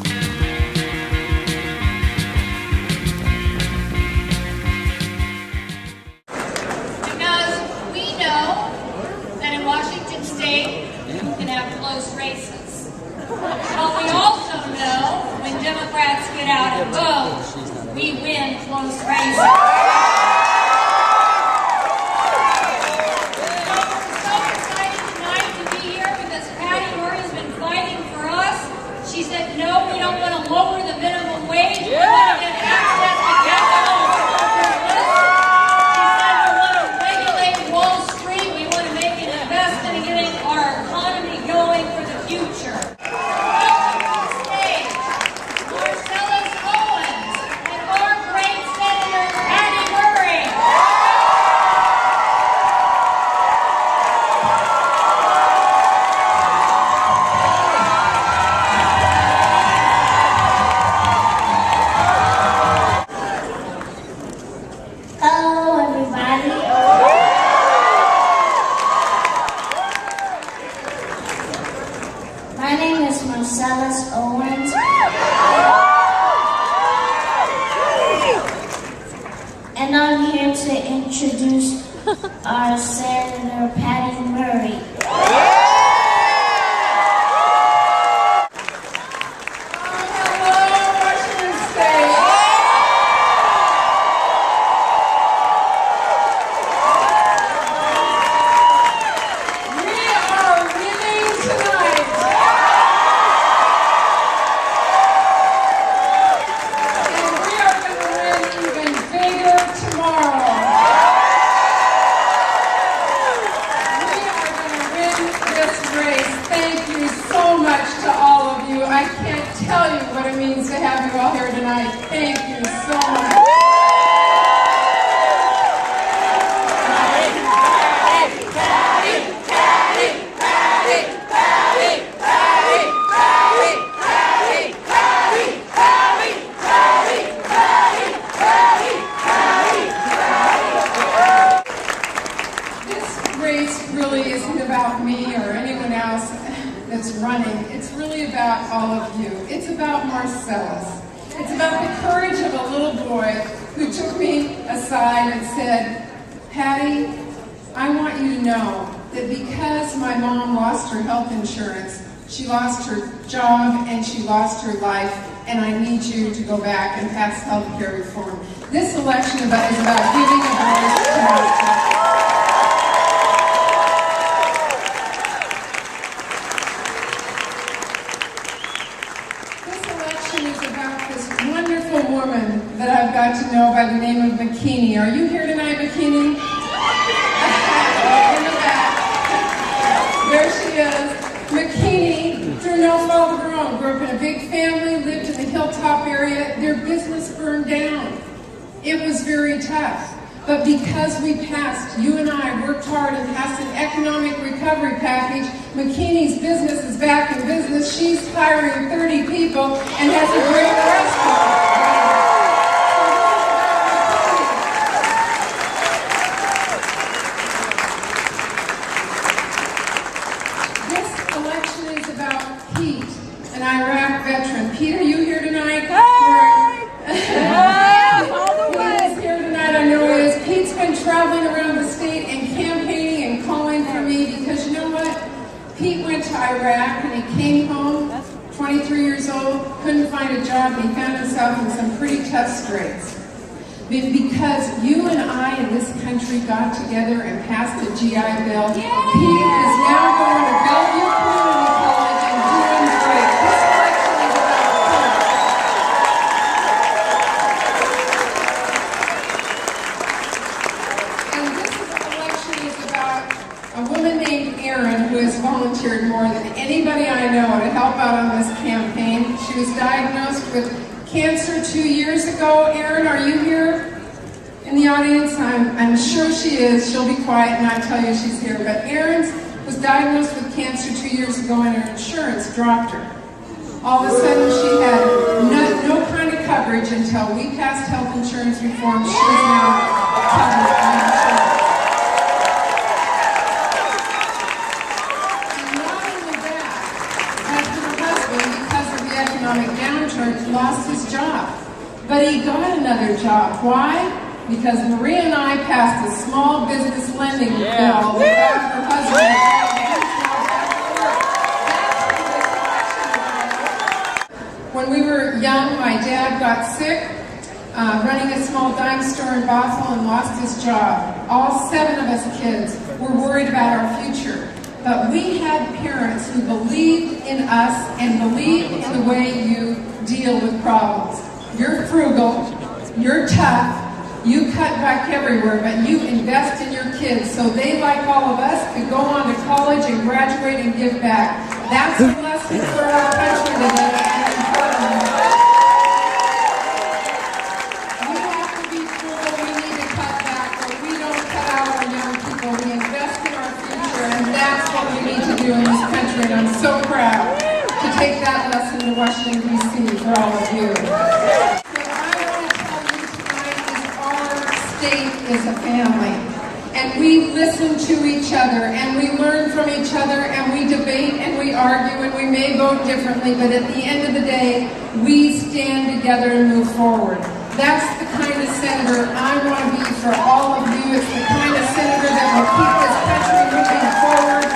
Because we know that in Washington State, you can have close races. But we also know when Democrats get out and vote, we win close races. She said, no, we don't want to lower the minimum wage. We want to get access to capital. She said, we want to regulate Wall Street. We want to make an investment in getting our economy going for the future. Welcome to the stage, Marcellus Owens and our great Senator Patty Murray. My name is Marcellus Owens, and I'm here to introduce our Senator Patty Murray. I can't tell you what it means to have you all here tonight. Thank you so much. This race really isn't about me or anyone else that's running. It's really about all of you. It's about Marcellus. It's about the courage of a little boy who took me aside and said, Patty, I want you to know that because my mom lost her health insurance, she lost her job and she lost her life, and I need you to go back and pass health care reform. This election is about giving a voice to Marcellus. Woman that I've got to know by the name of Bikini. Are you here tonight, Bikini? In the back. There she is. Bikini, through no fault of her own, grew up in a big family, lived in the Hilltop area. Their business burned down. It was very tough. But because we passed, you and I worked hard and passed an economic recovery package, Bikini's business is back in business. She's hiring 30 people and has a great restaurant. This election is about Pete, an Iraq veteran. Pete, are you here tonight? Pete's been traveling around the state and campaigning and calling for me because you know what? Pete went to Iraq and he came home, 23 years old, couldn't find a job, and he found himself in some pretty tough straits. Because you and I in this country got together and passed the GI Bill, Pete is now going to Bellevue Community College and doing great. This election is about a woman named Erin who has volunteered more than anybody I know to help out on this campaign. She was diagnosed with cancer 2 years ago. Erin, are you here in the audience? I'm sure she is. She'll be quiet and not tell you she's here. But Erin was diagnosed with cancer 2 years ago and her insurance dropped her. All of a sudden she had no kind of coverage until we passed health insurance reform. She's now covered by insurance. Economic lost his job. But he got another job. Why? Because Maria and I passed a small business lending bill without her husband. When we were young, my dad got sick, running a small dime store in Bothell, and lost his job. All 7 of us kids were worried about our future. But we had parents who believed in us and believed in the way you deal with problems. You're frugal, you're tough, you cut back everywhere, but you invest in your kids so they, like all of us, could go on to college and graduate and give back. That's a lesson for our country today and important. We have to be frugal, we need to cut back, but we don't cut out our young people. We invest in our future, and that's what we need to do in this country, and I'm so proud to take that lesson to Washington, D.C. for all of you. State is a family, and we listen to each other, and we learn from each other, and we debate, and we argue, and we may vote differently, but at the end of the day, we stand together and move forward. That's the kind of senator I want to be for all of you. It's the kind of senator that will keep this country moving forward.